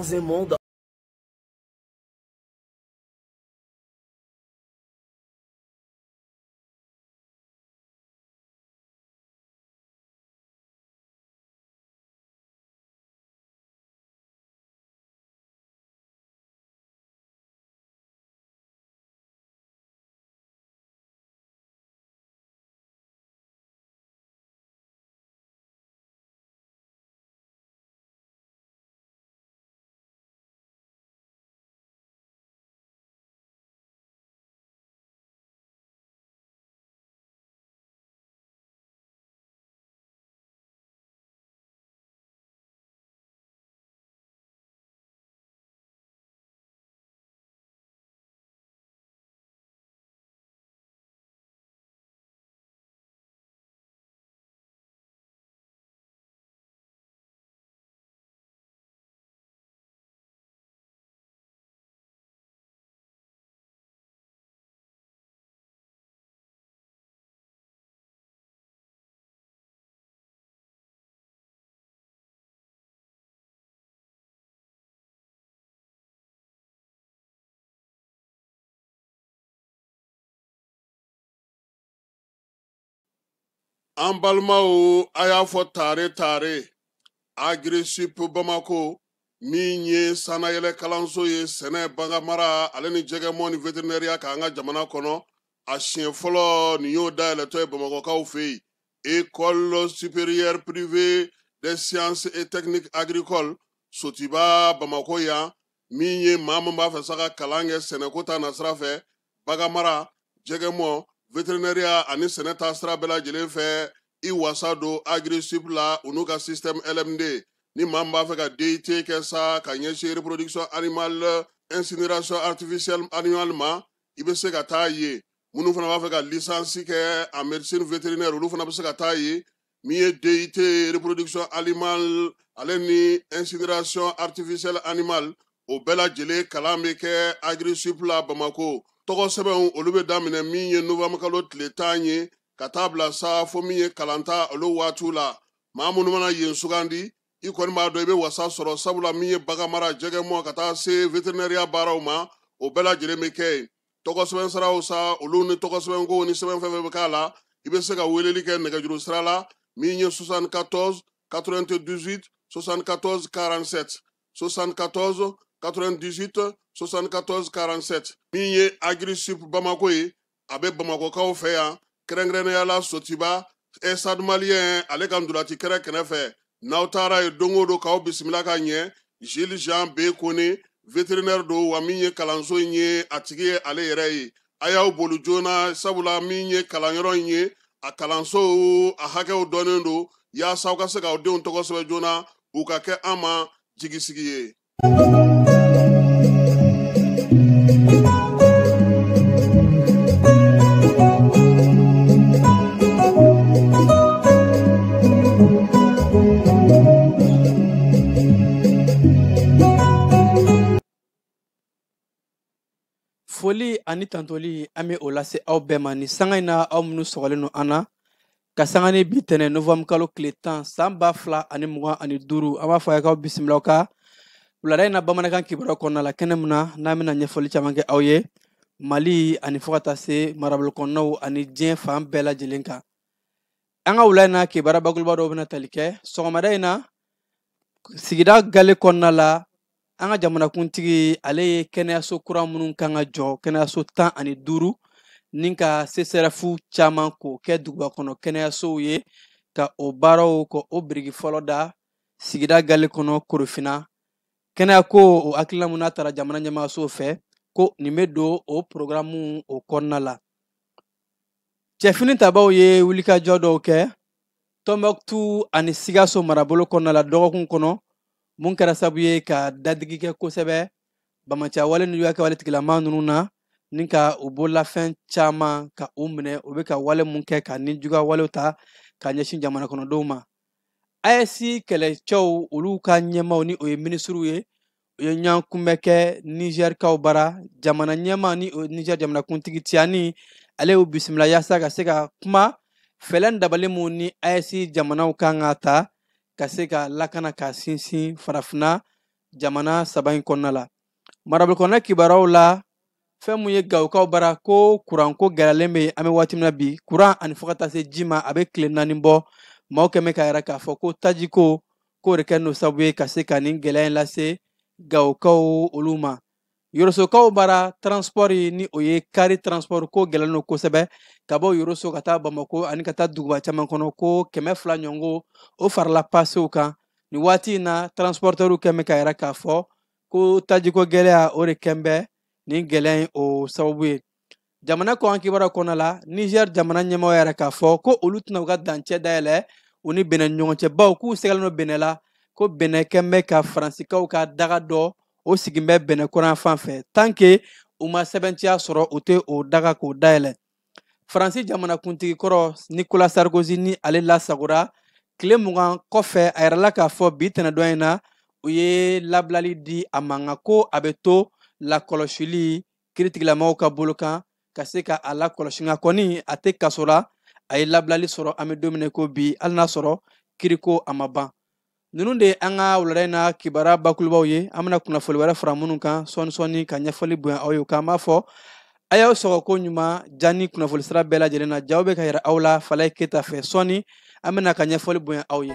dans un monde An balimaw a y'a fɔ tare Agri-Sup Bamako min ye sanayɛlɛ kalanso ye sɛnɛ baganmara ale ni jɛgɛmɔ ni vétérinaire k'an ka jamana kɔnɔ a siɲɛ fɔlɔ nin y'o dayɛlɛtɔ ye Bamakɔkaw fɛ yen École supérieure privée des sciences et techniques agricoles Sotiba Bamako yan min ye maa min b'a fɛ sa ka kalan kɛ sɛnɛko ta nasira fɛ baganmara jɛgɛmɔ vétérinaire ani sɛnɛ ta sira bɛɛ lajɛlen fɛ i wasa don Agri-Sup la u n'u ka système LMD ni maa min b'a fɛ ka DUT kɛ sa ka ɲɛsin reproduction animale incinération artificielle animale ma i bɛ se ka taa yen minnu fana b'a fɛ ka licence kɛ en médecine vétérinaire olu fana bɛ se ka taa yen min ye DUT reproduction animale ale ni incinération artificielle animale o bɛɛ lajɛlen kalan bɛ kɛ Agri-Sup la Bamako tɔgɔ sɛbɛnw olu bɛ daminɛ min ye novembre kalo tile 10 ye ka taa bila sa fo min ye kalanta olu waatiw la maa minnu mana yen sugandi i kɔni b'a dɔn i bɛ wasa sɔrɔ sabula min ye baganmara jɛgɛmɔ ka taa se vétérinaire baaraw ma o bɛɛ lajɛlen bɛ kɛ yen tɔgɔ sɛbɛn siraw sa olu ni tɔgɔ sɛbɛn ko ni sɛbɛn fɛn fɛn bɛ k'a la i bɛ se ka weleli kɛ nɛgɛjuru sira la min ye 74 98 74 47 74 98 74 47 min ye Agri-Sup Bamako ye a bɛ Bamakɔkaw fɛ yan kɛrɛnkɛrɛnnenya la Sotiba Stade Malien ale ka ndolati kɛrɛ kɛrɛfɛ n'aw taara ye don o don k'aw bisimila ka ɲɛ Jules Jean B Kone vétérinaire don wa min ye kalanso in ye a tigi ye ale yɛrɛ ye a y'aw boli joona sabula min ye kalanyɔrɔ in ye a kalanso a hakɛw dɔnnen don yaasa aw ka se k'aw denw tɔgɔ sɛbɛn joona u ka kɛ an ma jigisigi ye. Foli ani tantoli an bɛ o lase aw bɛɛ ma ni sanga in na aw minnu sɔgɔlen don an na ka sanga ni bi tɛnɛ novembre kalo tile 10 san 2025 an b'a fɔ a ye k'aw bisimila ka wulada in na bamanankan kibaruya kɔnɔna la kɛnɛ min na n'an bɛna ɲɛfɔli caman kɛ aw ye Mali ani fo ka taa se marabolo kɔnɔnaw ani diɲɛ fan bɛɛ lajɛlen kan an ka wulada in na kibaruya bakuruba dɔw bɛna tali kɛ sɔgɔmada in na sigida gale kɔnɔna la an ka jamanakuntigi ale ye kɛnɛyaso kura minnu kan ka jɔ kɛnɛyaso 15 ni ka CSRF caman k'o kɛ duguba kɔnɔ kɛnɛyasow ye ka o baaraw ko o biriki fɔlɔ da sigida gale kɔnɔ Korofina kɛnɛya ko o hakilina mun n'a taara jamana ɲɛmaayaso fɛ ko nin bɛ don o programme o kɔnɔna la cɛfini tabaw ye wulikajɔ dɔw kɛ Tɔnbɔkutu ani Sikaso marabolo kɔnɔna la dɔgɔkun kɔnɔ mun kɛra sababu ye ka dadigi kɛ kosɛbɛ Bamaciya wale ni juguya kɛ wale tigilama ninnu na ni ka u bololafɛn caman ka u minɛ u bɛ ka wale mun kɛ ka ni juguya walew ta ka ɲɛsin jamana kɔnɔdenw ma AES kɛlɛcɛw olu ka ɲɛmaw ni o ye ministres ye u ye ɲɔgɔn kunbɛn kɛ Nigɛrikaw bara jamana ɲɛma ni o Niger jamanakuntigi Tiyani ale y'u bisimila yaasa ka se ka kuma fɛlɛn dabali mun ni AES jamanaw kan ka ta ka se ka lakana ka sinsin farafinna jamana saba in kɔnɔna la. Marabolo kɔnɔna kibaruyaw la fɛn mun ye Gawukaw bara ko kuranko gɛlɛyalen bɛ an bɛ waati min na bi kuran ani fo ka taa se ji ma a bɛ tile 4 bɔ maaw kɛn bɛ k'a yira k'a fɔ ko tajiko k'o de kɛ n'o sababu ye ka se ka nin gɛlɛya in lase Gawukaw olu ma. Yorosokaw bara transport ni o ye kari transport ko gɛlɛlen don kosɛbɛ ka bɔ Yoroso ka taa Bamako ani ka taa duguba caman kɔnɔ ko 200 ɲɔgɔn o farala pasew kan. Ni waati in na transporteurs kɛn bɛ k'a yira k'a fɔ ko tajiko gɛlɛya o de kɛn bɛ nin gɛlɛya in o sababu ye. Jamana kɔkan kibaruya kɔnɔna la Niger jamana ɲɛmaaw yɛrɛ k'a fɔ ko olu tɛna u ka dancɛ dayɛlɛ u ni Benin ɲɔgɔn cɛ bawo k'u sɛgɛlen don Benin la ko Benin kɛn bɛ ka Faransikaw ka daga dɔ o sigin bɛ Benin kɔrɔn fan fɛ tant que u ma sɛbɛntiya sɔrɔ u tɛ o daga k'o dayɛlɛ. Faransi jamana kuntigi kɔrɔ Nicolas Sarkozy ni ale lasagora tile 20 kɔfɛ a yɛrɛla k'a fɔ bi tɛnɛdon in na u ye labilali di a ma nka ko a bɛ to lakɔlɔsili kiiritigilamaw ka bolo kan ka se ka a lakɔlɔsi nka kɔni a tɛ kaso la a ye labilali sɔrɔ an bɛ don min na ko bi hali n'a sɔrɔ kiiriko a ma ban. Ninnu de an ka wulada in na kibaruya bakulubaw ye an bɛna kunnafoni wɛrɛ fara minnu kan sɔɔni ka ɲɛfɔli bonya aw ye k'an b'a fɔ a y'aw sɔgɔ ko ɲuman ja ni kunnafoni sira bɛɛ lajɛlen na jaw bɛ ka yira aw la Falaye Keyita fɛ sɔɔni an bɛna ka ɲɛfɔli bonya aw ye.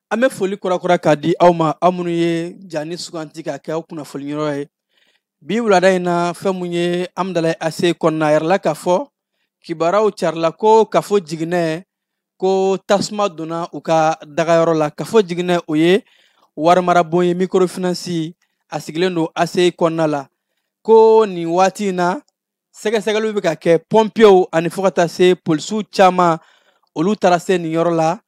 An bɛ foli kurakura k'a di aw ma aw minnu ye jani suganti k'a kɛ aw kunnafoni yɔrɔ ye. Bi wulada in na fɛn mun ye Amdalaye AC kɔnɔna a yɛrɛla k'a fɔ kibaruyaw carila ko kafo jiginɛ ko tasuma donna u ka dagayɔrɔ la. Kafo jiginɛ o ye warimarabon ye microfinance a sigilen don AC kɔnɔna la ko nin waati in na sɛgɛsɛgɛliw bɛ ka kɛ pompiers ani fo ka taa se polisiw caman olu taara se nin yɔrɔ la.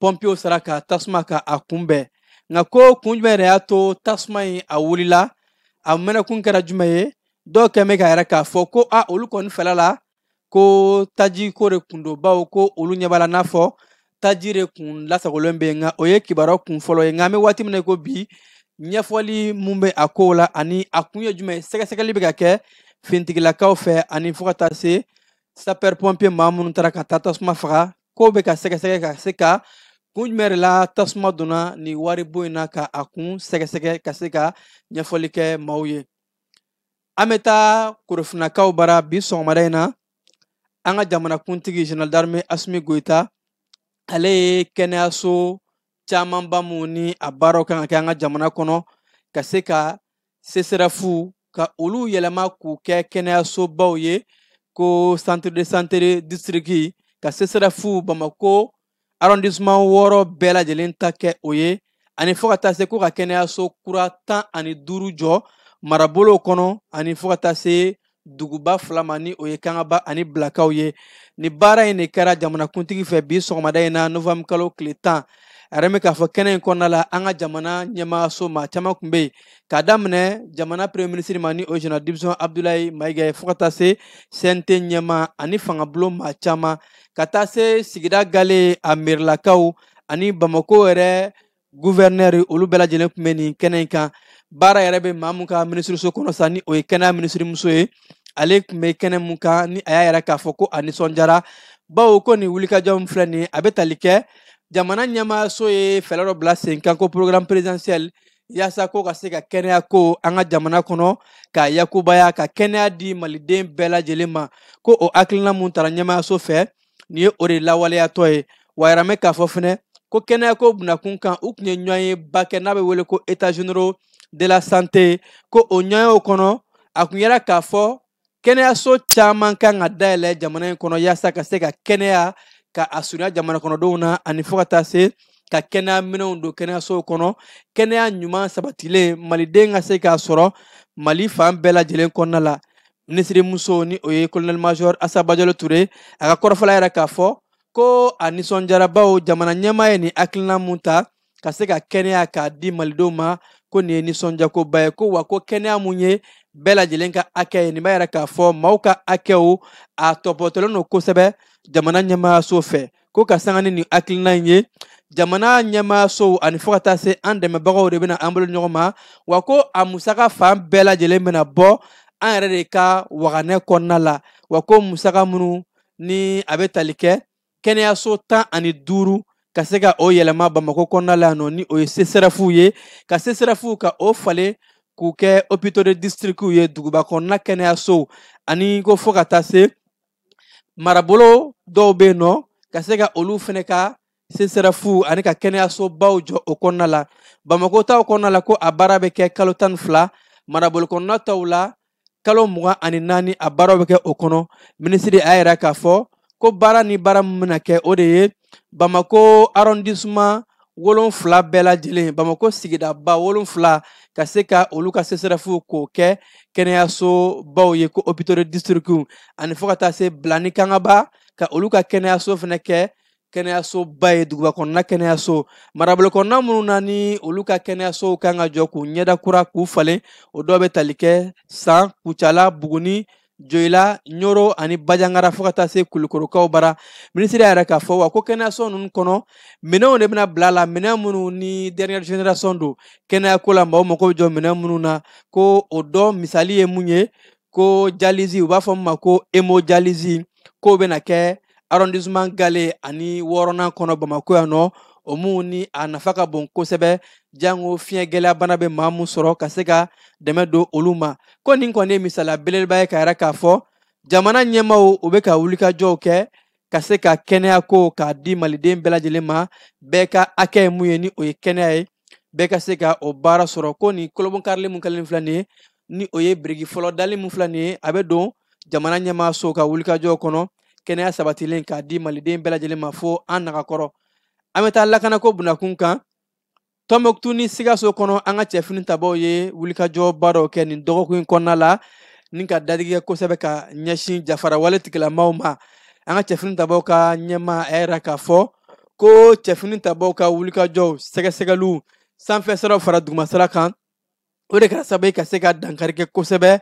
Pompiers sera ka tasuma ka a kunbɛn nka ko kun jumɛn yɛrɛ y'a to tasuma in a wulila a mɛnɛkun kɛra jumɛn ye dɔw kɛn bɛ k'a yɛrɛ k'a fɔ ko olu kɔni fɛla la ko taji ko de kun don bawo ko olu ɲɛ b'a la n'a fɔ taji de kun lasagolen bɛ yen nka o ye kibaruya kun fɔlɔ ye nka an bɛ waati min na ko bi ɲɛfɔli mun bɛ a kow la ani a kun ye jumɛn ye sɛgɛsɛgɛli bɛ ka kɛ finitigilakaw fɛ ani fo ka taa se sapeur pompier maa minnu taara ka taa tasuma faga ko bɛ ka sɛgɛsɛgɛ ka se ka kun jumɛn de la tasuma donna ni wari bon in na ka a kun sɛgɛsɛgɛ ka se ka ɲɛfɔli kɛ maaw ye. An bɛ taa Korofinakaw bara bi sɔgɔmada in na an ka jamanakuntigi Général d'armée Asimi Goyita ale ye kɛnɛyaso camanba mun ni a baaraw kan ka kɛ an ka jamana kɔnɔ ka se ka CSRF ka olu yɛlɛma k'u kɛ kɛnɛyasobaw ye ko centre de santé district ka CSRF Bamako arrondissement 6 bɛɛ lajɛlen ta kɛ o ye ani fo ka taa se ko ka kɛnɛyaso kura 15 jɔ marabolow kɔnɔ ani fo ka taa se duguba 2 ma ni o ye Kangaba ani Bilakaw ye. Ni baara in de kɛra jamanakuntigi fɛ bi sɔgɔmada in na novembre kalo tile 10 a yɛrɛ bɛ k'a fɔ kɛnɛ in kɔnɔna la an ka jamana ɲɛmaayaso maa caman tun bɛ yen k'a daminɛ jamana premier ministre ma ni o ye général division Abdoulaye Mayiga ye fo ka taa se CNT ɲɛmaa ani fangabulon maa caman ka taa se sigida gale a merilakaw ani Bamako yɛrɛ gouverneur olu bɛɛ lajɛlen tun bɛ nin kɛnɛ in kan. Baara yɛrɛ bɛ maa mun ka ministreso kɔnɔ sa ni o ye kɛnɛya ministre muso ye ale tun bɛ kɛnɛ mun kan ni a y'a yɛrɛ k'a fɔ ko a nisɔndiyara bawo ko nin wulikajɔ min filɛ nin ye a bɛ tali kɛ jamana ɲɛmaayaso ye fɛɛrɛ dɔ bila sen kan ko programme présidentiel yaasa ko ka se ka kɛnɛya ko an ka jamana kɔnɔ k'a yakubaya ka kɛnɛya di maliden bɛɛ lajɛlen ma ko o hakilina mun taara ɲɛmaayaso fɛ nin ye o de lawaleyatɔ ye wa yɛrɛ mɛ k'a fɔ fɛnɛ ko kɛnɛya ko bunakun kan u tun ye ɲɔgɔn ye ba kɛ n'a bɛ wele ko états généraux de la santé ko o ɲɔgɔnyew kɔnɔ a tun yɛrɛ k'a fɔ kɛnɛyaso caman kan ka dayɛlɛ jamana in kɔnɔ yaasa ka se ka kɛnɛya ka a surunya jamana kɔnɔdenw na ani fo ka taa se ka kɛnɛya minɛnw don kɛnɛyasow kɔnɔ kɛnɛya ɲuman sabatilen maliden ka se k'a sɔrɔ Mali fan bɛɛ lajɛlen kɔnɔna la. Ministre muso ni o ye colonel major Assa Badialo Touré a ka kɔrɔfɔla yɛrɛ k'a fɔ ko a nisɔndiyara bawo jamana ɲɛmaa ye nin hakilina mun ta ka se ka kɛnɛya k'a di malidenw ma ko nin ye nisɔndiyakoba ye ko wa ko kɛnɛya mun ye bɛɛ lajɛlen ka hakɛ ye nin b'a yira k'a fɔ maaw ka hakɛw a tɔpɔtɔlen no kosɛbɛ jamana ɲɛmaayaso fɛ ko ka sanga ni nin hakilina in ye jamana ɲɛmaayasow ani fɔ ka taa se an dɛmɛbagaw de bɛna an bolo ɲɔgɔn ma wa ko a musaka fan bɛɛ lajɛlen bɛna bɔ an yɛrɛ de ka waganɛ kɔnɔna la wa ko musaka minnu ni a bɛ tali kɛ kɛnɛyaso 15 ka se ka o yɛlɛma Bamako kɔnɔna la yan nɔ ni o ye CSRF ye ka CSRF ka o falen k'u kɛ hôpitaux de district ye duguba kɔnɔna kɛnɛyasow ani ko fɔ ka taa se marabolo dɔw bɛ yen nɔ ka se ka olu fɛnɛ ka CSRF ani ka kɛnɛyasobaw jɔ o kɔnɔna la Bamako taw kɔnɔna la ko a baara bɛ kɛ kalo 12 marabolo kɔnɔna taw la kalo 24 a baaraw bɛ kɛ o kɔnɔ minisiri a yɛrɛ k'a fɔ ko baara ni baara min bɛna kɛ o de ye Bamako arrondissement 7 bɛɛ lajɛlen Bamako sigidaba 7 ka se ka olu ka CSRF k'o kɛ kɛnɛyasobaw ye ko hôpitaux de district ani fɔ ka taa se Bilani Kangaba ka olu ka kɛnɛyaso fɛnɛ kɛ kɛnɛyasoba ye duguba kɔnɔna kɛnɛyaso marabolo kɔnɔna minnu na ni olu ka kɛnɛyasow kan ka jɔ k'u ɲɛda kura k'u falen o dɔw bɛ tali kɛ San Kucala Buguni Joyila Ɲoro ani Bajangara fɔ ka taa se Kulikorokaw bara minisiri yɛrɛ k'a fɔ wa ko kɛnɛyaso ninnu kɔnɔ minɛnw de bɛna bila la minɛn minnu ni dernière génération don kɛnɛyako la maaw mago bɛ jɔ minɛn minnu na ko o dɔ misali ye mun ye ko dialyse u b'a fɔ min ma ko hémodialyse k'o bɛna kɛ arrondissement Gale ani 6nan kɔnɔ Bamako yan nɔ o mun ni a nafa ka bon kosɛbɛ jango fiɲɛ gɛlɛya bana bɛ maa mun sɔrɔ ka se ka dɛmɛ don olu ma ko nin kɔni ye misaliya belebeleba ye k'a yira k'a fɔ jamana ɲɛmaaw u bɛ ka wulikajɔw kɛ ka se ka kɛnɛya ko k'a di maliden bɛɛ lajɛlen ma bɛɛ ka hakɛ ye mun ye ni o ye kɛnɛya ye bɛɛ ka se ka o baara sɔrɔ ko nin kolobon karili mun kɛlen filɛ nin ye ni o ye biriki fɔlɔ dali mun filɛ nin ye a bɛ don jamana ɲɛmaayaso ka wulikajɔw kɔnɔ kɛnɛya sabatilen k'a di maliden bɛɛ lajɛlen ma fo an nagakɔrɔ an bɛ taa lakanako bunakun kan Tɔnbɔkutu ni Sikaso kɔnɔ an ka cɛfini tabaw ye wulikajɔba dɔw kɛ nin dɔgɔkun in kɔnɔna la ni ka dadigi kɛ kosɛbɛ ka ɲɛsin jafara wale tigilamaw ma an ka cɛfini tabaw ka ɲɛma a yɛrɛ k'a fɔ ko cɛfini tabaw ka wulikajɔw sɛgɛsɛgɛliw sanfɛ siraw fara dugumasira kan o de kɛra sababu ye ka se ka dankari kɛ kosɛbɛ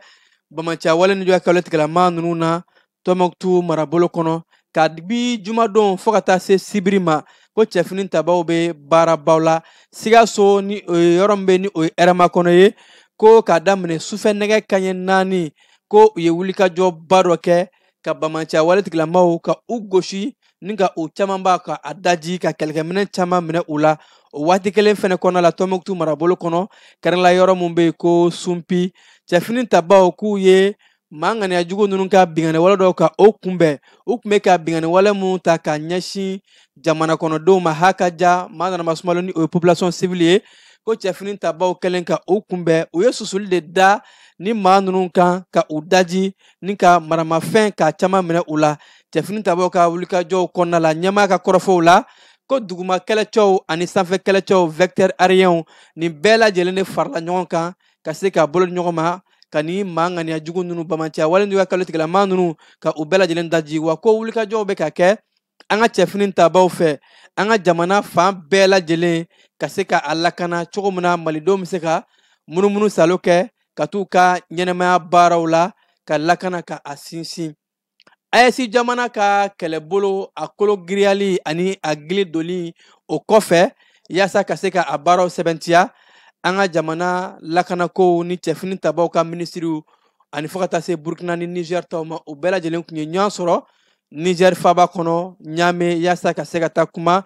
Bamaciya wale ni jɔ kɛwale tigilama ninnu na Tɔnbɔkutu marabolo kɔnɔ ka bi jumadon fɔ ka taa se sibiri ma ko cɛfini tabaw bɛ baarabaw la Sikaso ni o ye yɔrɔ min bɛ ni o ye hɛrɛma kɔnɔ ye ko k'a daminɛ sufɛ nɛgɛ kanɲɛ 4 ko u ye wulikajɔba dɔ kɛ ka Bamaciya wale tigilamaw ka u gosi ni ka u caman b'a ka a daji ka kɛlɛkɛminɛ caman minɛ u la o waati kelen fɛnɛ kɔnɔna la Tɔnbɔkutu marabolo kɔnɔ kɛrɛnla yɔrɔ min bɛ yen ko Sunpi cɛfini tabaw k'u ye maa ŋaniya jugu ninnu ka bingani wale dɔw ka o kunbɛn u tun bɛ ka bingani wale minnu ta ka ɲɛsin jamana kɔnɔdenw ma hakaja maa nana masumalo ni o ye population civile ye ko cɛfini tabaw kɛlen ka o kunbɛn u ye susuli de da ni maa ninnu kan ka u daji ni ka maramafɛn ka caman minɛ u la cɛfini tabaw ka wulikajɔw kɔnɔna la ɲɛmaa ka kɔrɔfɔw la ko duguma kɛlɛcɛw ani sanfɛ kɛlɛcɛw vecteur aérien nin bɛɛ lajɛlen de farala ɲɔgɔn kan ka se ka bolo ɲɔgɔn ma ka ni maa ŋaniya jugu ninnu Bamaciya wale ninnu ka kalo tigilama ninnu ka u bɛɛ lajɛlen daji wa ko wulikajɔw bɛ ka kɛ an ka cɛfini tabaw fɛ an ka jamana fan bɛɛ lajɛlen ka se ka a lakana cogo min na malidenw bɛ se ka munumunu salo kɛ ka t'u ka ɲɛnɛmaya baaraw la ka lakana ka a sinsin AES jamana ka kɛlɛbolo a kolo giriyali ani a gili doli o kɔfɛ yaasa ka se ka a baaraw sɛbɛntiya an ka jamana lakanako ni cɛfini tabaw ka minisiriw ani fɔ ka taa se Burkina ni Niger taw ma o bɛɛ lajɛlen tun ye ɲɔgɔn sɔrɔ Niger faba kɔnɔ Ɲame yaasa ka se ka taa kuma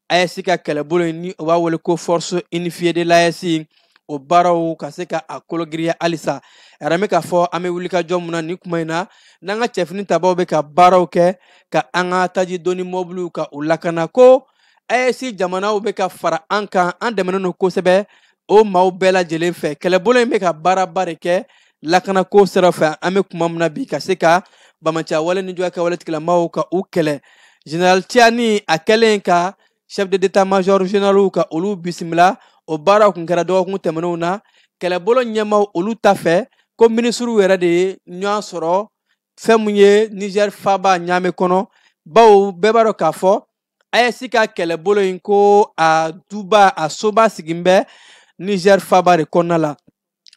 AES ka kɛlɛbolo in ni o b'a wele ko force unifiée de l'AES o baaraw ka se ka a kolo giriya halisa a yɛrɛ bɛ k'a fɔ an bɛ wulikajɔ mun na nin kuma in na n'an ka cɛfini tabaw bɛ ka baaraw kɛ ka an ka taji doni mɔbiliw ka u lakana ko AES jamanaw bɛ ka fara an kan an dɛmɛnen don kosɛbɛ o maaw bɛɛ lajɛlen fɛ kɛlɛbolo in bɛ ka baaraba de kɛ lakanako sira fɛ an bɛ kuma min na bi ka se ka Bamaciya wale ni jɔ kɛwale tigilamaw ka u kɛlɛ General Tiani a kɛlen ka chef d'état major généraux ka olu bisimila o baaraw kun kɛra dɔgɔkun tɛmɛnenw na kɛlɛbolo ɲɛmaw olu ta fɛ ko minisiriw yɛrɛ de ye ɲɔgɔn sɔrɔ fɛn mun ye Niger faba Ɲame kɔnɔ bawo bɛɛ b'a dɔn k'a fɔ AES ka kɛlɛbolo in ko a duba a soba sigin bɛ Niger faba de kɔnɔna la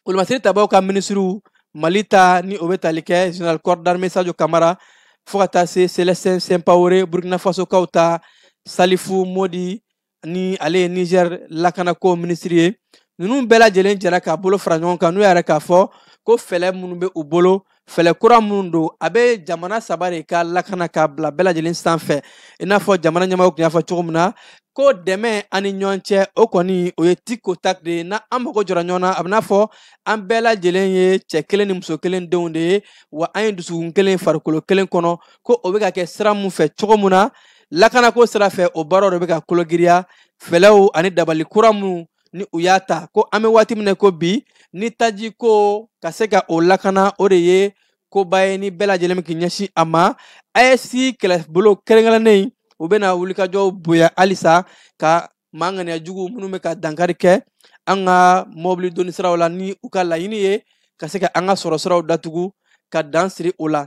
olumasiri tabaw ka minisiriw Malita ni o bɛ tali kɛ général corps d'armée Sadio Kamara fo ka taa se Célestin Sampaoré Burkina Faso kaw ta Salifou Modi ni ale ye Niger lakanako ministre ye ninnu bɛɛ lajɛlen jɛra k'a bolo fara ɲɔgɔn kan n'u yɛrɛ k'a fɔ ko fɛlɛ minnu bɛ u bolo fɛlɛ kura minnu don a bɛ jamana saba de ka lakana k'a bila bɛɛ lajɛlen sanfɛ i n'a fɔ jamana ɲɛmaaw tun y'a fɔ cogo min na ko dɛmɛ ani ɲɔgɔn cɛ o kɔni o ye tic au tac de ye na an mago jɔra ɲɔgɔn na a bɛ n'a fɔ an bɛɛ lajɛlen ye cɛ kelen ni muso kelen denw de ye wa an ye dusukun kelen farikolo kelen kɔnɔ ko o bɛ ka kɛ sira min fɛ cogo min na lakanako sira fɛ o baaraw de bɛ ka kologiriya fɛlɛw ani dabali kura minnu ni u y'a ta ko an bɛ waati min na ko bi ni taji ko ka se ka o lakana o de ye koba ye ni bɛɛ lajɛlen bɛ k'i ɲɛsin a ma AES kɛlɛbolo kɛrɛnkɛrɛnnen u bɛna wulikajɔw bonya halisa ka maa ŋaniya jugu minnu bɛ ka dankari kɛ an ka mɔbili donni siraw la ni u ka laɲini ye ka se ka an ka sɔrɔsiraw datugu ka dan siri o la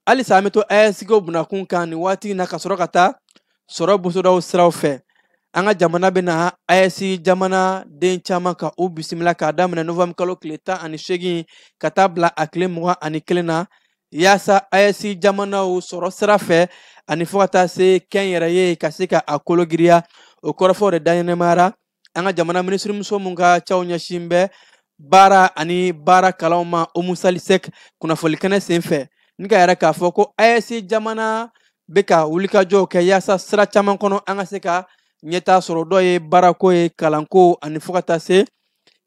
halisa an bɛ to AES bunakun kan nin waati in na ka sɔrɔ ka taa sɔrɔ bosodaw siraw fɛ an ka jamana bɛna AES jamana den caman ka u bisimila k'a daminɛ novembre kalo tile 18 ka taa bila a tile 21 na yaasa AES jamanaw sɔrɔ sira fɛ ani fo ka taa se kɛnyɛrɛye ka se ka a kologiriya o kɔrɔfɔw de daɲɛnɛmayara an ka jamana minisirimuso mun ka caw ɲɛsin bɛ baara ani baara kalanw ma Oumou Salisek kunnafoli kɛnɛ senfɛ ni ka yɛrɛ k'a fɔ ko AES jamana bɛ ka wulikajɔw kɛ yaasa sira caman kɔnɔ an ka se ka ɲɛtaa sɔrɔ dɔ ye baarako ye kalanko ani fo ka taa se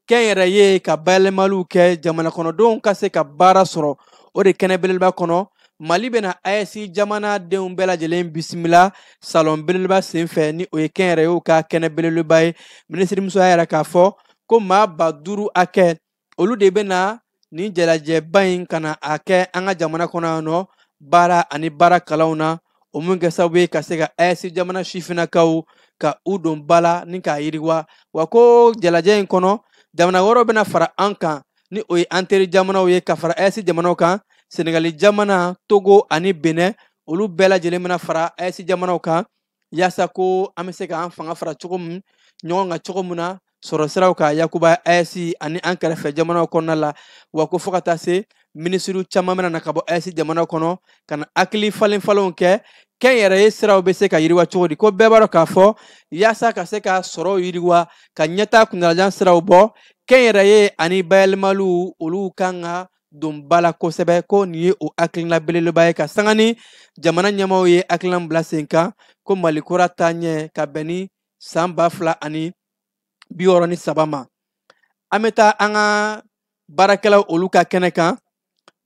kɛnyɛrɛye ka bayɛlɛmaliw kɛ jamana kɔnɔdenw ka se ka baara sɔrɔ o de kɛnɛ belebeleba kɔnɔ Mali bɛna AES jamanadenw bɛɛ lajɛlen bisimila salon belebeleba senfɛ ni o ye kɛnyɛrɛyew ka kɛnɛ belebeleba ye minisirimuso y'a yɛrɛ k'a fɔ ko maa 5000 hakɛ olu de bɛna nin jalajɛba in ka na a kɛ an ka jamana kɔnɔ yan nɔ baara ani baara kalanw na o mun kɛ sababu ye ka se ka AES jamana sifinnakaw ka u don ba la ni k'a yiriwa wa ko jalajɛ in kɔnɔ jamana wɛrɛw bɛna fara an kan ni o ye an teri jamanaw ye ka fara AES jamanaw kan Senegali jamana Togo ani Benin olu bɛɛ lajɛlen bɛna fara AES jamanaw kan yaasa ko an bɛ se ka an fanga fara cogo min ɲɔgɔn kan cogo min na sɔrɔ siraw ka yakuba AES ani an kɛrɛfɛ jamanaw kɔnɔna la wa ko fo ka taa se minisiriw caman bɛna na ka bɔ AES jamanaw kɔnɔ ka na hakili falen-falenw kɛ kɛnyɛrɛye siraw bɛ se ka yiriwa cogo di ko bɛɛ b'a dɔn k'a fɔ yaasa ka se ka sɔrɔw yiriwa ka ɲɛtaa kuntalajan siraw bɔ kɛnyɛrɛye ani bayɛlɛmaliw olu kan ka don ba la kosɛbɛ ko nin ye o hakilina belebeleba ye ka sanga ni jamana ɲɛmaaw ye hakilina bila sen kan ko Mali kura taa ɲɛ ka bɛn ni san 2063 ma an bɛ taa an ka baarakɛlaw olu ka kɛnɛ kan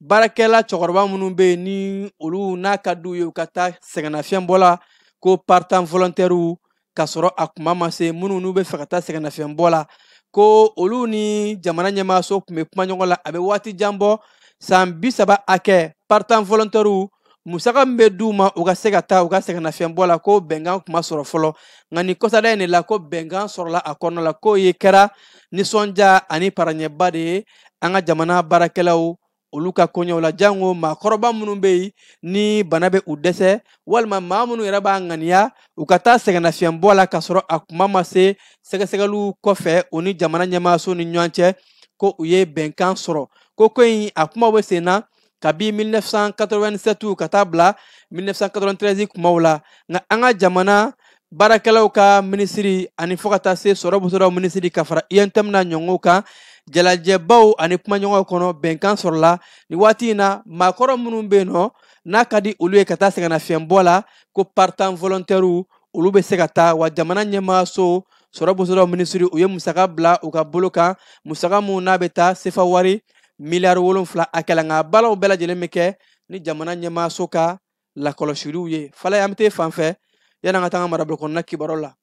baarakɛla cɛkɔrɔba minnu bɛ yen ni olu n'a ka d'u ye u ka taa sɛgɛnnafiɲɛbɔ la ko partant volontaires ka sɔrɔ a kuma ma se minnu n'u bɛ fɛ ka taa sɛgɛnnafiɲɛbɔ la ko olu ni jamana ɲɛmaaso tun bɛ kuma ɲɔgɔn la a bɛ waati jan bɔ san 30 hakɛ partant volontaires musaka min bɛ d'u ma u ka se ka taa u ka sɛgɛnnafiɲɛbɔ la ko bɛnkan tun ma sɔrɔ fɔlɔ nka nin kɔsada in de la ko bɛnkan sɔrɔla a kɔnɔna la k'o ye kɛra nisɔndiya ani paraɲɛba de ye an ka jamana baarakɛlaw olu ka koɲɛw la jango maakɔrɔba minnu bɛ yen ni bana bɛ u dɛsɛ walima maa minnu yɛrɛ b'a ŋaniya u ka taa sɛgɛnnafiɲɛbɔ la ka sɔrɔ a kuma ma se sɛgɛsɛgɛliw kɔfɛ o ni jamana ɲɛmaaso ni ɲɔgɔn cɛ ko u ye bɛnkan sɔrɔ ko in a kuma bɛ sen na kabi 1987 ka taa bila 1993 kumaw la nka an ka jamana baarakɛlaw ka minisiri ani fo ka taa se sɔrɔ bosodaw minisiri ka fara INTM na ɲɔgɔnw kan jalajɛbaw ani kumaɲɔgɔnw kɔnɔ bɛnkan sɔrɔla ni waati in na maakɔrɔ minnu bɛ yen nɔ n'a ka di olu ye ka taa sɛgɛnnafiɲɛbɔ la ko partant volontaires olu bɛ se ka taa wa jamana ɲɛmaaso sɔrɔ bosodaw minisiri u ye musaka bila u ka bolo kan musaka mun n'a bɛ taa sefa wari miliyari 7 hakɛ la nka baaraw bɛɛ lajɛlen bɛ kɛ ni jamana ɲɛmaaso ka lakɔlɔsiliw ye fala an bɛ taa fan fɛ yan'an ka taa an ka marabolo kɔnɔna kibaruyaw la.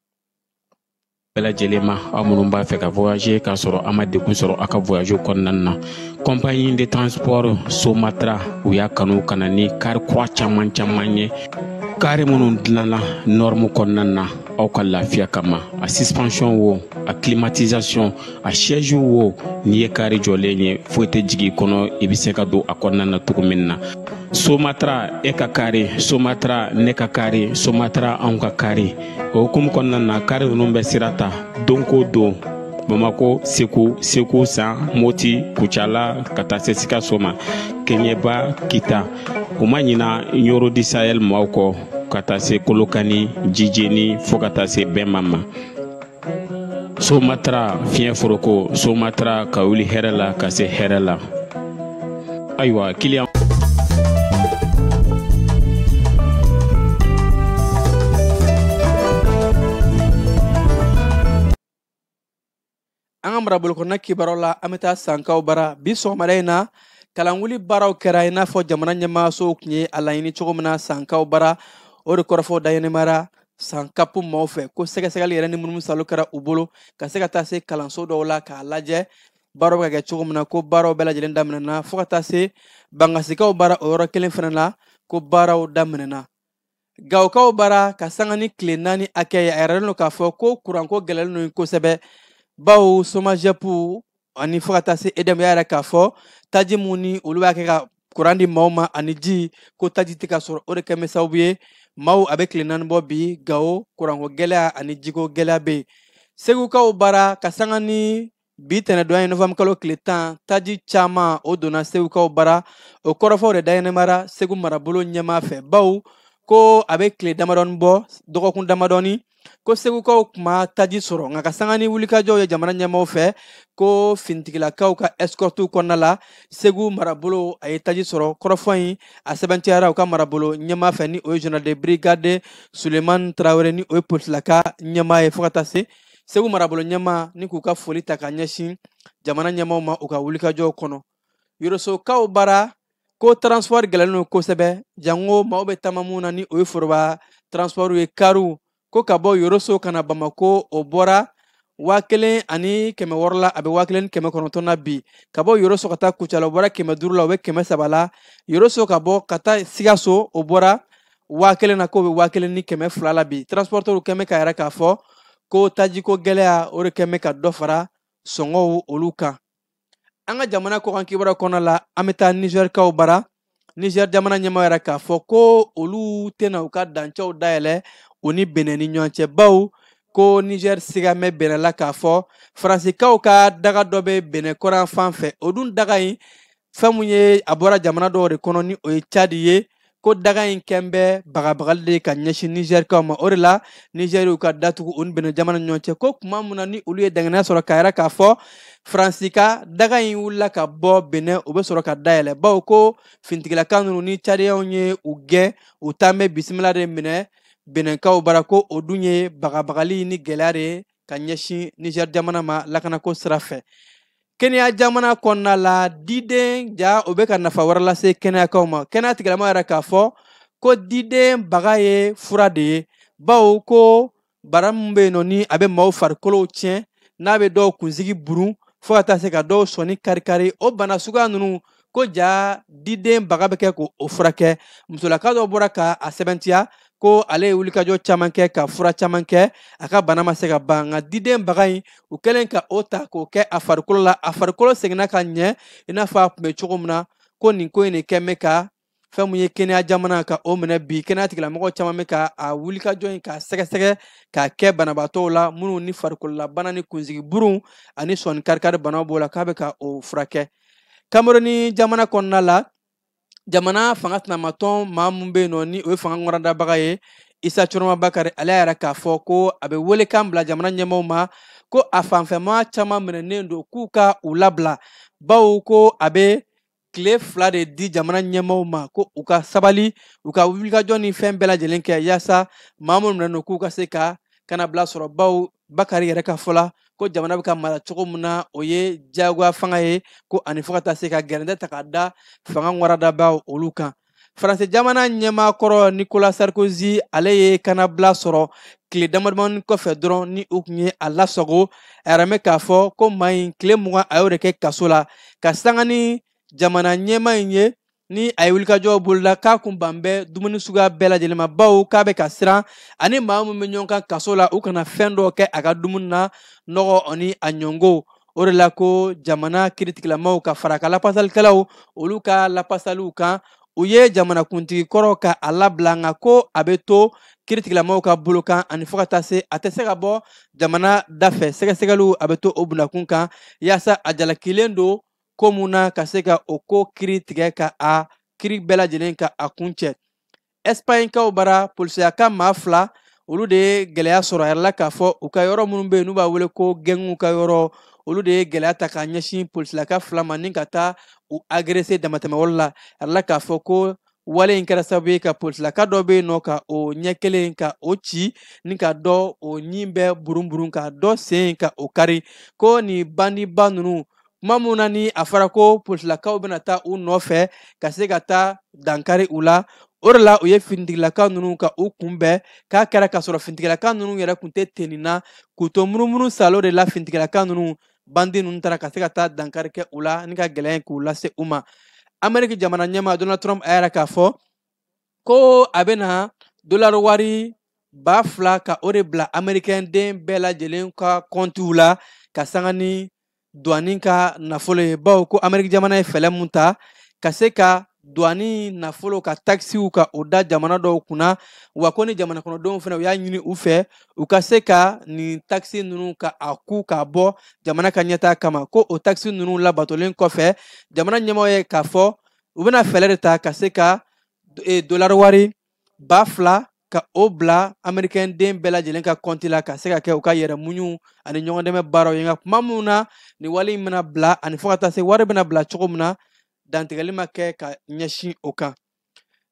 bɛɛ lajɛlen ma aw minnu b'a fɛ ka voyager k'a sɔrɔ a ma degun sɔrɔ a ka voyage kɔnɔna na compagnie de transport Somatra u y'a kanu ka na ni kari kura caman ye kari minnu dilanna norme kɔnɔna na aw ka lafiya kama a suspension wo a climatisation a siège wo n'i ye kari jɔlen ye foyi tɛ jigin kɔnɔ i bɛ se ka don a kɔnɔna na cogo min na Somatra e ka kari Somatra ne ka kari Somatra anw ka kari o hukumu kɔnɔna na kari ninnu bɛ sira ta don ko don Bamako, Sekou San, Moti, Kuchala, Katase Sikaso ma, Kenyeba, Kita. Uma ɲina Yoro di Sahel maaw kɔ ka taa se Kolokani, Jijeni fo ka taa se Bɛnma ma. Somatra fiɲɛ foroko, Somatra ka wuli hɛrɛ la ka se hɛrɛ la. Ayiwa kiliyan an ka marabolo kɔnɔna kibaruw la an bɛ taa sankaw bara bi sɔgɔmada in na kalanwuli baaraw kɛra i n'a fɔ jamana ɲɛmaayasow tun ye a laɲini cogo min na sankaw bara o de kɔrɔfɔ daɲɛnɛmara sankapu maaw fɛ ko sɛgɛsɛgɛli yɛrɛ ni munumunu kɛra u bolo ka se ka taa se kalanso dɔw la k'a lajɛ baaraw bɛ ka kɛ cogo min na ko baaraw bɛɛ lajɛlen daminɛna fo ka taa se bangasikaw bara o yɔrɔ kelen fana la ko baaraw daminɛna gawukaw bara ka sanga ni tile 4 hakɛ ye a yɛrɛlen don k'a fɔ ko kuranko gɛlɛyalen don kosɛbɛ bawo somajɛpu ani fo ka taa se edem y'a yɛrɛ k'a fɔ taji mun ni olu b'a kɛ ka kuran di maaw ma ani ji ko taji tɛ ka sɔrɔ o de kɛ bɛ sababu ye maaw a bɛ tile 4 bɔ bi gawo kuranko gɛlɛya ani jiko gɛlɛya bɛ yen segukaw bara ka sanga ni bi tɛnɛdon ye novembre kalo tile 10 taji caman o donna segukaw bara o kɔrɔfɔw de daɲɛnɛmara segu marabolo ɲɛmaa fɛ bawo ko a bɛ tile damadɔni bɔ dɔgɔkun damadɔni ko segukaw kuma taji sɔrɔ nka ka sanga ni wulikajɔw ye jamana ɲɛmaaw fɛ ko finitigilakaw ka escorte kɔnɔna la segu marabolo a ye taji sɔrɔ kɔrɔfɔ in a sɛbɛntiyara u ka marabolo ɲɛmaa fɛ ni o ye général de brigade Sulemani Traoré ni o ye politilaka ɲɛmaa ye fo ka taa se segu marabolo ɲɛmaa ni k'u ka foli ta ka ɲɛsin jamana ɲɛmaaw ma u ka wulikajɔw kɔnɔ yorosokaw bara ko transport gɛlɛlen don kosɛbɛ jango maaw bɛ taama mun na ni o ye foroba transport ye karu ko ka bɔ yoroso kana bamako o bɔra 1,600 la a bɛ 1,900 na bi ka bɔ yoroso ka taa kucala o bɔra 500 la o bɛ 300 la yoroso ka bɔ ka taa sigaso o bɔra 1,000 na ko bɛ 1,200 la bi transporteurs kɛmɛ ka yɛrɛ k'a fɔ ko tajiko gɛlɛya o de kɛmɛ ka dɔ fara sɔngɔw olu kan an ka jamana kɔkan kibaruya kɔnɔna la an bɛ taa Nigerkaw bara Niger jamana ɲɛmaa yɛrɛ k'a fɔ ko olu tɛna u ka dancɛw dayɛlɛ o ni Benin ni ɲɔgɔn cɛ bawo ko Niger sigamɛ Benin la k'a fɔ Faransikaw ka daga dɔ bɛ Benin kɔrɔn fan fɛ o dun daga in fɛn mun ye a bɔra jamana dɔw de kɔnɔ ni o ye Tchad ye ko daga in kɛn bɛ bagabagali de ka ɲɛsin Nigerkaw ma o de la Niger y'u ka datugu o ni Benin jamana ni ɲɔgɔn cɛ ko tuma mun na ni olu ye danganiya sɔrɔ k'a yɛrɛ k'a fɔ Faransika daga in wulila ka bɔ Benin o bɛ sɔrɔ ka dayɛlɛ bawo ko finitigilaka ninnu ni Tchadiens ye u gɛn u taa bɛ bisimila de minɛ Beninkaw bara ko o dun ye bagabagali ni gɛlɛya de ka ɲɛsin Niger jamana ma lakanako sira fɛ Kenya jamana kɔnɔna la diden ja o bɛ ka nafa wɛrɛ lase kɛnɛyakaw ma kɛnɛya tigilama yɛrɛ k'a fɔ ko diden baga ye fura de ye bawo ko bara min bɛ yen nɔ ni a bɛ maaw farikolow tiɲɛ n'a bɛ dɔw kunsigi burun fo ka taa se ka dɔw sɔnni kari-kari o bana suguya ninnu ko ja diden baga bɛ kɛ k'o furakɛ musolaka dɔ bɔra ka a sɛbɛntiya ko ale ye wulikajɔ caman kɛ ka fura caman kɛ a ka bana ma se ka ban nka diden baga in u kɛlen ka o ta k'o kɛ a farikolo la a farikolo seginna ka ɲɛ i n'a fɔ a tun bɛ cogo min na ko nin ko in de kɛn bɛ ka fɛn mun ye kɛnɛya jamana ka o minɛ bi kɛnɛya tigilamɔgɔ caman bɛ ka a wulikajɔ in k'a sɛgɛsɛgɛ k'a kɛ banabaatɔw la minnu ni farikololabana ni kunsigi burun ani sɔnni kari-kari banaw b'o la k'a bɛ ka o furakɛ Cameroun jamana kɔnɔna la jamana fanga tɛnamatɔn maa mun bɛ yen nɔ ni o ye fanga ŋɔnadabaga ye Isa Coroma Bakari ale yɛrɛ k'a fɔ ko a bɛ welekan bila jamana ɲɛmaaw ma ko a fanfɛmaa caman minɛnen don k'u ka u labila bawo ko a bɛ tile 2 de di jamana ɲɛmaaw ma ko u ka sabali u ka wulikajɔ ni fɛn bɛɛ lajɛlen kɛ yaasa maa minnu minɛnen don k'u ka se ka kana bila sɔrɔ bawo Bakari yɛrɛ ka fɔ la ko jamana bɛ ka mara cogo min na o ye diyagoya fanga ye ko ani fo ka taa se ka gɛrɛntɛ ta k'a da fanga ŋɔnadabaw olu kan Faransi jamana ɲɛmaa kɔrɔ Nicolas Sarkozy ale ye kanabila sɔrɔ tile damadamani kɔfɛ dɔrɔn ni u tun ye a lasago a yɛrɛ mɛ k'a fɔ ko maa in tile 20 a y'o de kɛ kaso la ka sanga ni jamana ɲɛmaa in ye ni a ye wulikajɔw bolola k'a kun ban bɛ dumuni suguya bɛɛ lajɛlen ma bawo k'a bɛ ka siran ani maa min bɛ ɲɔgɔn kan kaso la u kana fɛn dɔw kɛ a ka dumuni na nɔgɔ ani a ɲɔngo o de la ko jamana kiiritigilamaw ka fara a ka lapasalikɛlaw olu ka lapasaliw kan u ye jamanakuntigi kɔrɔ ka a labila nka ko a bɛ to kiiritigilamaw ka bolo kan ani fo ka taa se a tɛ se ka bɔ jamana da fɛ sɛgɛsɛgɛliw a bɛ to o bunakun kan yaasa a jalakilen don ko mun na ka se ka o ko kiiri tigɛ ka a kiiri bɛɛ lajɛlen ka a kun cɛ. Espagnekaw bara polisiya ka maa 2 olu de ye gɛlɛya sɔrɔ a yɛrɛ la k'a fɔ u ka yɔrɔ minnu bɛ yen n'u b'a wele ko gɛngu ka yɔrɔ olu de ye gɛlɛya ta k'a ɲɛsin polisilaka 2 ma ni ka taa u agressé damatɛmɛwale la a yɛrɛ la k'a fɔ ko wale in kɛra sababu ye ka polisilaka dɔ bɛ yen nɔ ka o ɲɛ kelen ka o ci ni ka dɔ o ɲin bɛɛ burunburun ka dɔ sen ka o kari ko nin bandiba ninnu kuma mun na ni a fɔra ko polisilakaw bɛna taa u nɔfɛ ka se ka taa dankari u la o de la u ye finitigilaka ninnu ka u kunbɛn k'a kɛra k'a sɔrɔ finitigilaka ninnu yɛrɛ tun tɛ tenni na k'u to munumunu salo de la finitigilaka ninnu bandi ninnu taara ka se ka taa dankari kɛ u la ni ka gɛlɛya k'u lase u ma. Amérique jamana ɲɛmaa Donald Trump a yɛrɛ k'a fɔ ko a bɛna dollar wari 2,000 ka o de bila américain den bɛɛ lajɛlen ka kɔntiw la ka sanga ni douane ka nafolo ye bawo ko Amérique jamana ye fɛlɛ mun ta ka se ka douane nafolo ka taxiw ka o da jamana dɔw kunna wa ko ni jamana kɔnɔdenw fana u y'a ɲini u fɛ u ka se ka nin taxi ninnu ka a ku k'a bɔ jamana ka ɲɛtaa kama ko o taxi ninnu labatolen kɔfɛ jamana ɲɛmaaw ye k'a fɔ u bɛna fɛlɛ de ta ka se ka dollar wari 2,000 ka o bila américain den bɛɛ lajɛlen ka compte la ka se ka kɛ u ka yɛrɛ muɲu ani ɲɔgɔn dɛmɛ baaraw ye nka kuma mun na ni wale in bɛna bila ani fo ka taa se wari bɛna bila cogo min na dantigɛli ma kɛ ka ɲɛsin o kan.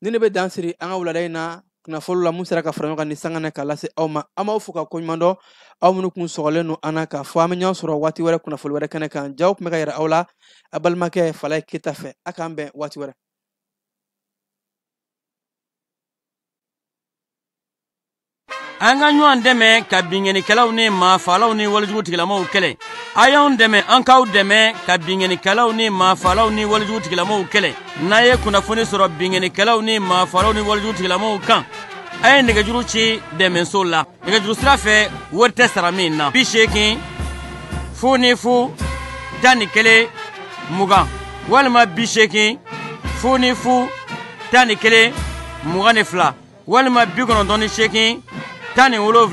Ni ne bɛ dan siri an ka wulada in na kunnafoni la mun sera ka fara ɲɔgɔn kan ni sanga na k'a lase aw ma an b'aw fo ka koɲuman dɔn aw minnu kun sɔgɔlen don an na k'a fɔ an bɛ ɲɔgɔn sɔrɔ waati wɛrɛ kunnafoni wɛrɛ kɛnɛ kan jaw tun bɛ ka yɛrɛ aw la a balimakɛ Falaye Keyita fɛ a k'an bɛn waati wɛrɛ. An ka ɲɔgɔn dɛmɛ ka binŋɛnikɛlaw ni maafalaw ni walijugutigilamaw kɛlɛ. A y'anw dɛmɛ an k'aw dɛmɛ ka binŋɛnikɛlaw ni maafalaw ni walijugutigilamaw kɛlɛ. N'a ye kunnafoni sɔrɔ binŋɛnikɛlaw ni maafalaw ni walijugutigilamaw kan a ye nɛgɛjuru ci dɛmɛso la. Nɛgɛjuru sira fɛ wari tɛ sara min na 80 00 11 20 walima 80 00 11 22 walima 98 17